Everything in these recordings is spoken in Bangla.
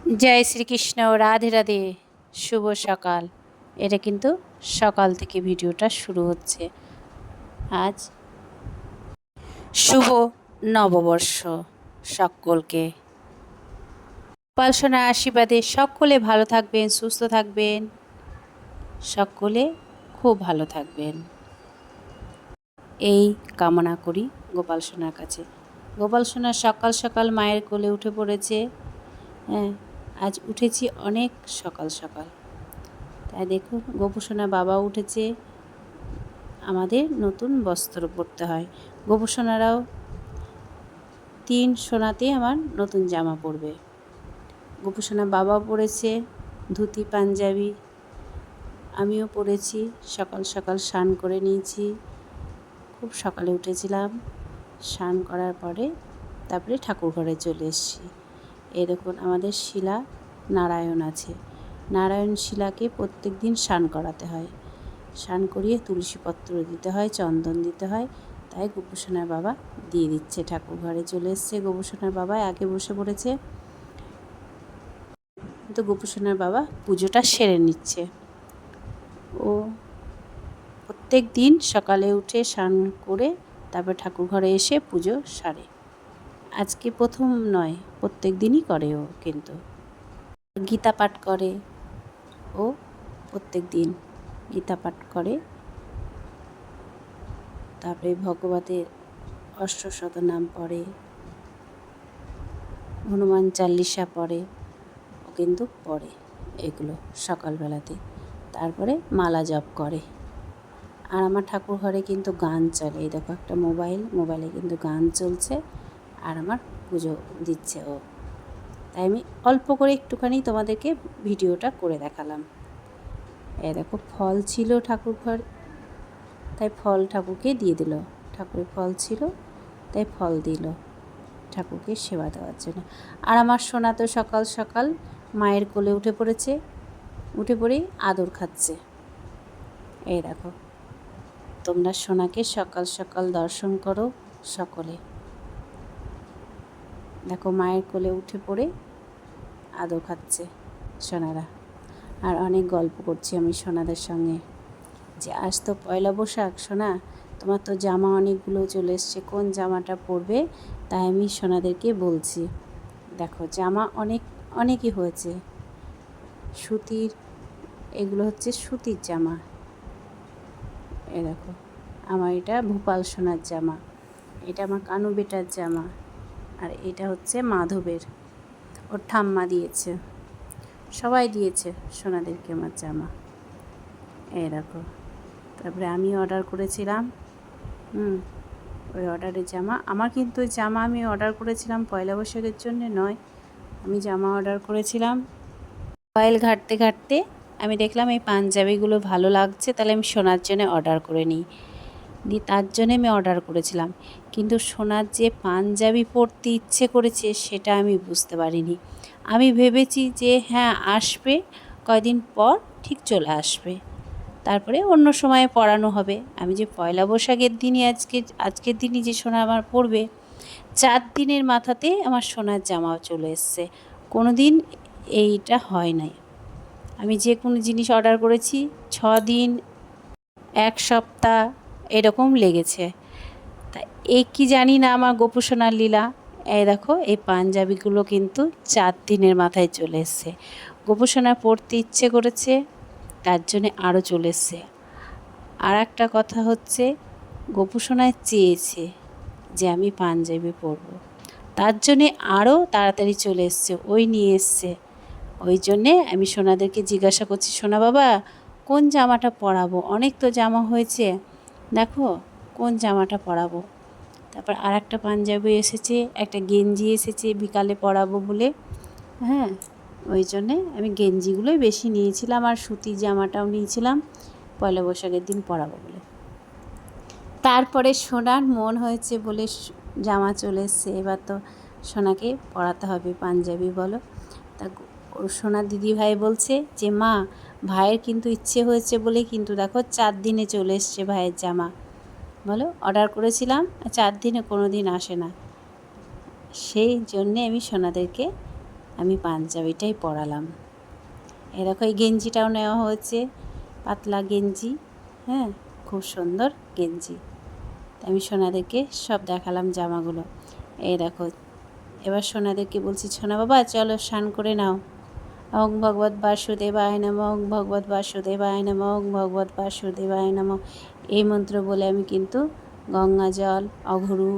জয় শ্রীকৃষ্ণ, রাধে রাধে, শুভ সকাল। এটা কিন্তু সকাল থেকে ভিডিওটা শুরু হচ্ছে। আজ শুভ নববর্ষ সকলকে। পালসোনার আশীর্বাদে সকলে ভালো থাকবেন, সুস্থ থাকবেন, সকলে খুব ভালো থাকবেন এই কামনা করি গোপাল সোনার কাছে। গোপাল সোনা সকাল সকাল মায়ের কোলে উঠে পড়েছে। হ্যাঁ, আজ উঠেছি অনেক সকাল সকাল। তাই দেখুন গোপুসোনা বাবা উঠেছে। আমাদের নতুন বস্ত্র পরতে হয়। গোপুসোনারাও 3 সোনাতে আমার নতুন জামা পরবে। গোপুসোনা বাবা পরেছে ধুতি পাঞ্জাবি, আমিও পরেছি। সকাল সকাল স্নান করে নিয়েছি, খুব সকালে উঠেছিলাম। স্নান করার পরে তারপরে ঠাকুর ঘরে চলে এসেছি। এই দেখুন আমাদের শিলা নারায়ণ আছে। নারায়ণ শিলাকে প্রত্যেক দিন স্নান করাতে হয়। স্নান করিয়ে তুলসীপত্র দিতে হয়, চন্দন দিতে হয়। তাই গোপুসোনার বাবা দিয়ে দিচ্ছে। ঠাকুর ঘরে চলে এসছে। গোপুসোনার বাবা আগে বসে পড়েছে, তো গোপুসোনার বাবা পুজোটা সেরে নিচ্ছে। ও প্রত্যেক দিন সকালে উঠে স্নান করে তারপর ঠাকুর ঘরে এসে পুজো সারে। আজকে প্রথম নয়, প্রত্যেক দিনই করে ও। কিন্তু গীতা পাঠ করে ও, প্রত্যেক দিন গীতা পাঠ করে। তারপরে ভগবতের অষ্টশতনাম পড়ে, হনুমান চাল্লিশা পড়ে। ও কিন্তু পড়ে এগুলো সকালবেলাতে। তারপরে মালা জপ করে। আর আমার ঠাকুর ঘরে কিন্তু গান চলে। এই দেখো একটা মোবাইলে কিন্তু গান চলছে, আর আমার পুজো দিচ্ছে ও। তাই আমি অল্প করে একটুখানি তোমাদেরকে ভিডিওটা করে দেখালাম। এই দেখো ফল ছিল ঠাকুর ঘর, তাই ফল ঠাকুরকে দিয়ে দিল। ঠাকুরের ফল ছিল তাই ফল দিল ঠাকুরকে সেবা দেওয়ার জন্য। আর আমার সোনা তো সকাল সকাল মায়ের কোলে উঠে পড়েছে। উঠে পড়েই আদর খাচ্ছে। এই দেখো, তোমরা সোনাকে সকাল সকাল দর্শন করো সকলে। দেখো মায়ের কোলে উঠে পড়ে আদর খাচ্ছে সোনারা। আর অনেক গল্প করছি আমি সোনাদের সঙ্গে, যে আজ তো পয়লা বৈশাখ। সোনা, তোমার তো জামা অনেকগুলো চলে এসছে, কোন জামাটা পরবে তাই আমি সোনাদেরকে বলছি। দেখো জামা অনেকই হয়েছে সুতির, এগুলো হচ্ছে সুতির জামা। এ দেখো আমার এটা ভোপাল সোনার জামা, এটা আমার কানু বেটার জামা, আর এটা হচ্ছে মাধবের, ওর ঠাম্মা দিয়েছে। সবাই দিয়েছে সোনাদেরকে আমার জামা। এই দেখো, তারপরে আমি অর্ডার করেছিলাম ওই অর্ডারের জামা। আমার কিন্তু ওই জামা আমি অর্ডার করেছিলাম পয়লা বৈশাখের জন্য নয়। আমি জামা অর্ডার করেছিলাম, মোবাইল ঘাঁটতে ঘাঁটতে আমি দেখলাম এই পাঞ্জাবিগুলো ভালো লাগছে, তাহলে আমি সোনার জন্য অর্ডার করে নিই। দিয়ে তার জন্যে আমি অর্ডার করেছিলাম। কিন্তু সোনার যে পাঞ্জাবি পরতে ইচ্ছে করেছে সেটা আমি বুঝতে পারিনি। আমি ভেবেছি যে হ্যাঁ আসবে, কয়দিন পর ঠিক চলে আসবে, তারপরে অন্য সময়ে পরানো হবে। আমি যে পয়লা বৈশাখের দিনই আজকের দিনই যে সোনা আমার পরবে, 4 দিনের মাথাতে আমার সোনার জামাও চলে এসছে। কোনো দিন এইটা হয় নাই। আমি যে কোনো জিনিস অর্ডার করেছি 6 দিন, 1 সপ্তাহ এরকম লেগেছে। তা এই কি জানি না আমার গোপুসোনার লীলা। এই দেখো এই পাঞ্জাবিগুলো কিন্তু 4 দিনের মাথায় চলে এসছে। গোপুসোনা পরতে ইচ্ছে করেছে, তার জন্যে আরও চলে এসছে। আর একটা কথা হচ্ছে, গোপুসোনায় চেয়েছে যে আমি পাঞ্জাবি পরবো, তার জন্যে আরও তাড়াতাড়ি চলে এসছে, ওই নিয়ে এসছে। ওই জন্যে আমি সোনাদেরকে জিজ্ঞাসা করছি, সোনা বাবা কোন জামাটা পরাবো, অনেক তো জামা হয়েছে, দেখো কোন জামাটা পরাবো। তারপর আর একটা পাঞ্জাবি এসেছে, একটা গেঞ্জি এসেছে বিকালে পরাবো বলে। হ্যাঁ, ওই জন্যে আমি গেঞ্জিগুলোই বেশি নিয়েছিলাম, আর সুতির জামাটাও নিয়েছিলাম পয়লা বৈশাখের দিন পরাবো বলে। তারপরে সোনার মন হয়েছে বলে জামা চলে এসছে। এবার তো সোনাকে পরাতে হবে পাঞ্জাবি বলো। তা ওর সোনার দিদিভাই বলছে যে মা, ভাইয়ের কিন্তু ইচ্ছে হয়েছে বলে কিন্তু দেখো 4 দিনে চলে এসছে ভাইয়ের জামা। বলো অর্ডার করেছিলাম 4 দিনে কোনো দিন আসে না। সেই জন্যে আমি সোনাদেরকে আমি পাঞ্জাবিটাই পরালাম। এরকম এই গেঞ্জিটাও নেওয়া হয়েছে, পাতলা গেঞ্জি, হ্যাঁ, খুব সুন্দর গেঞ্জি। আমি সোনাদেরকে সব দেখালাম জামাগুলো। এই দেখো, এবার সোনাদেরকে বলছি, সোনা বাবা চলো স্নান করে নাও। ওং ভগবত বাসুদেবায় নমঃ, ওং ভগবত বাসুদেবায় নমঃ, ওং ভগবত বাসুদেবায় নমঃ। এই মন্ত্র বলে আমি কিন্তু গঙ্গা জল, অঘরু,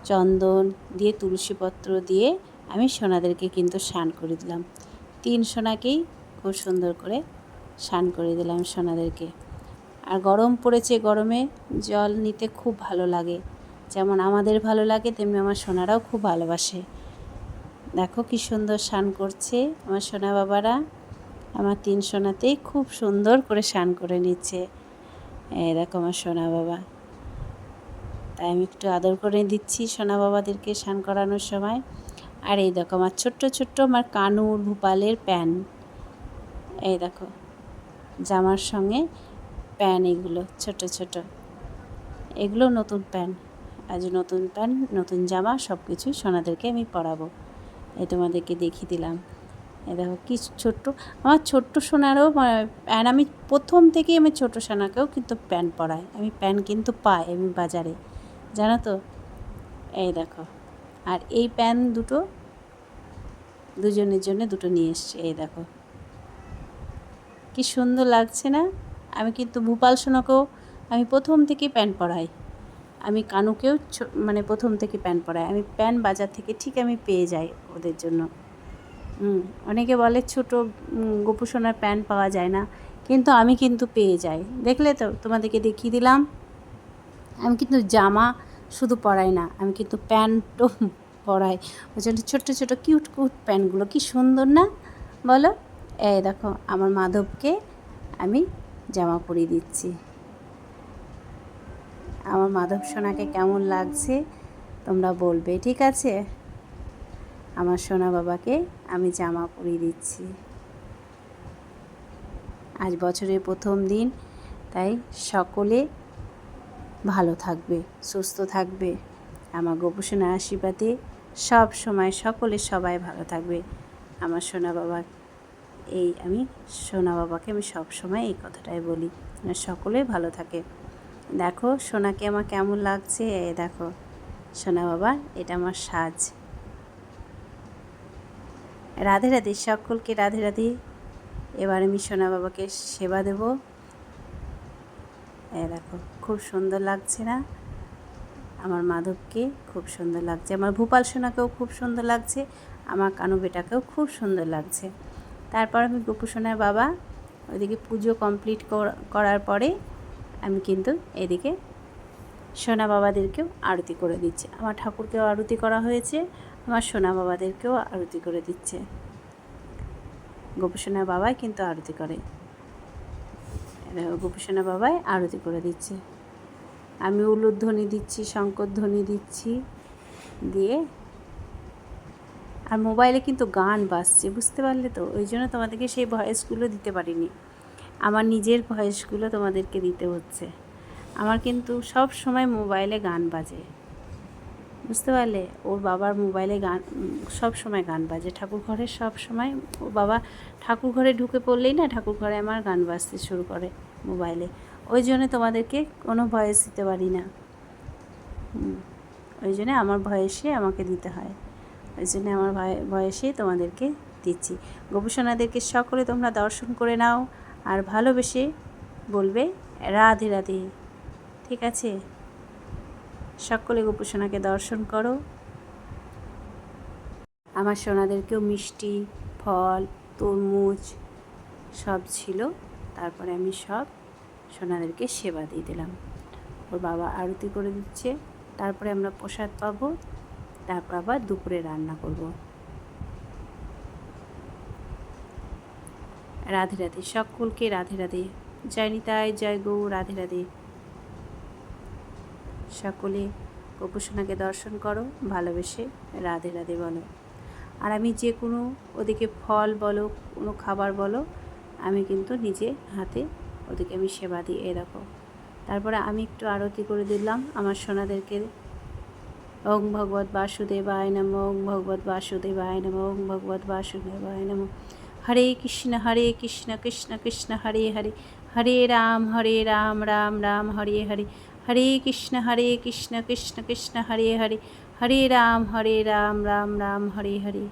চন্দন দিয়ে, তুলসীপত্র দিয়ে আমি সোনাদেরকে কিন্তু স্নান করে দিলাম। 3 সোনাকেই খুব সুন্দর করে স্নান করে দিলাম সোনাদেরকে। আর গরম পড়েছে, গরমে জল নিতে খুব ভালো লাগে। যেমন আমাদের ভালো লাগে, তেমনি আমার সোনারাও খুব ভালোবাসে। দেখো কি সুন্দর স্নান করছে আমার সোনা বাবারা। আমার 3 সোনাতেই খুব সুন্দর করে স্নান করে নিচ্ছে। এই দেখো আমার সোনা বাবা। তাই আমি একটু আদর করে দিচ্ছি সোনা বাবাদেরকে স্নান করানোর সময়। আর এই দেখো আমার ছোট্ট ছোট্ট আমার কানুর ভূপালের প্যান। এই দেখো জামার সঙ্গে প্যান, এগুলো ছোট ছোট, এগুলো নতুন প্যান। আজ নতুন প্যান, নতুন জামা, সব কিছুই সোনাদেরকে আমি পরাবো। এই তোমাদেরকে দেখিয়ে দিলাম। এই দেখো কি ছোট্ট আমার ছোট্ট সোনারও প্যান। আমি প্রথম থেকেই আমি ছোটো সোনাকেও কিন্তু প্যান পরাই। আমি প্যান কিন্তু পাই আমি বাজারে, জানো তো। এই দেখো, আর এই প্যান দুটো দুজনের জন্য দুটো নিয়ে এসছি। এই দেখো কি সুন্দর লাগছে না। আমি কিন্তু ভূপাল সোনাকেও আমি প্রথম থেকেই প্যান পরাই। আমি কানুকেও মানে প্রথম থেকে প্যান পরাই। আমি প্যান বাজার থেকে ঠিক আমি পেয়ে যাই ওদের জন্য। অনেকে বলে ছোটো গোপু সোনার প্যান্ট পাওয়া যায় না, কিন্তু আমি কিন্তু পেয়ে যাই। দেখলে তো, তোমাদেরকে দেখিয়ে দিলাম। আমি কিন্তু জামা শুধু পরাই না, আমি কিন্তু প্যান্টও পরাই। ওই জন্য ছোট্টো ছোটো কিউট কিউট প্যান্টগুলো কি সুন্দর না বলো। এই দেখো আমার মাধবকে আমি জামা পরিয়ে দিচ্ছি। আমার মাধব সোনাকে কেমন লাগছে তোমরা বলবে, ঠিক আছে। আমার সোনা বাবাকে আমি জামা পরিয়ে দিচ্ছি। আজ বছরের প্রথম দিন, তাই সকলে ভালো থাকবে, সুস্থ থাকবে। আমার গোপু সোনার আশীর্বাদে সব সময় সকলে সবাই ভালো থাকবে। আমার সোনা বাবা, এই আমি সোনা বাবাকে আমি সব সময় এই কথাটাই বলি, সকলে ভালো থাকে। দেখো সোনাকে আমার কেমন লাগছে। এই দেখো সোনা বাবা, এটা আমার সাজ। রাধে রাধে, সকলকে রাধে রাধে। এবার আমি সোনা বাবাকে সেবা দেব। এই দেখো খুব সুন্দর লাগছে না আমার মাধবকে, খুব সুন্দর লাগছে। আমার ভূপাল সোনাকেও খুব সুন্দর লাগছে, আমার কানু বেটাকেও খুব সুন্দর লাগছে। তারপর আমি গোপু সোনার বাবা ওইদিকে পুজো কমপ্লিট করার পরে আমি কিন্তু এদিকে সোনা বাবাদেরকেও আরতি করে দিচ্ছে। আমার ঠাকুরকেও আরতি করা হয়েছে, আমার সোনা বাবাদেরকেও আরতি করে দিচ্ছে। গোপু সোনার বাবাই কিন্তু আরতি করে। গোপু সোনার বাবাই আরতি করে দিচ্ছে। আমি উলুধ্বনি দিচ্ছি, শঙ্করধ্বনি দিচ্ছি, দিয়ে আর মোবাইলে কিন্তু গান বাজছে, বুঝতে পারলে তো। ওই জন্য তোমাদেরকে সেই ভয়েসগুলো দিতে পারিনি। আমার নিজের ভয়েসগুলো তোমাদেরকে দিতে হচ্ছে। আমার কিন্তু সব সময় মোবাইলে গান বাজে, বুঝতে পারলে। ওর বাবার মোবাইলে গান, সব সময় গান বাজে ঠাকুর ঘরে। সব সময় ওর বাবা ঠাকুর ঘরে ঢুকে পড়লেই না, ঠাকুর ঘরে আমার গান বাজতে শুরু করে মোবাইলে। ওই জন্য তোমাদেরকে কোনো ভয়েস দিতে পারি না। ওই জন্য আমার ভয়েসে আমাকে দিতে হয়, ওই জন্য আমার ভয়েসেই তোমাদেরকে দিচ্ছি। গোপু সোনাদেরকে সকলে তোমরা দর্শন করে নাও, আর ভালোবেসে বলবে রাধে রাধে, ঠিক আছে। সকলে গোপু সোনাকে দর্শন করো। আমার সোনাদেরকেও মিষ্টি, ফল, তরমুজ সব ছিল। তারপরে আমি সব সোনাদেরকে সেবা দিয়ে দিলাম। ওর বাবা আরতি করে দিচ্ছে। তারপরে আমরা প্রসাদ পাবো। তারপর আবার দুপুরে রান্না করব। রাধে রাধে, সকলকে রাধে রাধে। জয় নিতাই, জয় গৌ, রাধে রাধে। সকলে গোপু সোনাকে দর্শন করো, ভালোবেসে রাধে রাধে বলো। আর আমি যে কোনো ওদিকে ফল বলো, কোনো খাবার বলো, আমি কিন্তু নিজে হাতে ওদিকে আমি সেবা দিয়ে রাখো। তারপরে আমি একটু আরতি করে দিলাম আমার সোনাদেরকে। ওং ভগবত বাসুদেবায় নমঃ ওং ভগবত বাসুদেবায় নমঃ ওং ভগবত বাসুদেবায় নমঃ। হরে কৃষ্ণ কৃষ্ণ কৃষ্ণ হরে হরে, হরে রাম রাম রাম হরে হরে, হরে কৃষ্ণ কৃষ্ণ কৃষ্ণ হরে হরে, হরে রাম রাম রাম হরে হরে।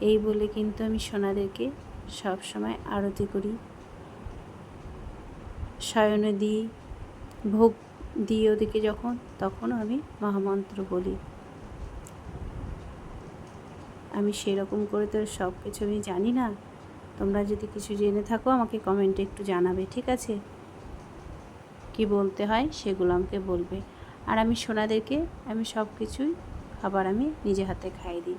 এই বলে কিন্তু আমি সোনাদেরকে সব সময় আরতি করি, শয়নে দিই, ভোগ দিই ওদিকে যখন, তখন আমি মহামন্ত্র বলি। আমি সেরকম করে তো সব কিছু আমি জানি না। তোমরা যদি কিছু জেনে থাকো আমাকে কমেন্টে একটু জানাবে, ঠিক আছে? কি বলতে হয় সেগুলো আমাকে বলবে। আর আমি সোনাদেরকে আমি সব কিছুই খাবার আমি নিজে হাতে খাইয়ে দিই।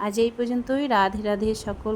আজ এই পর্যন্তই। রাধে রাধে সকল।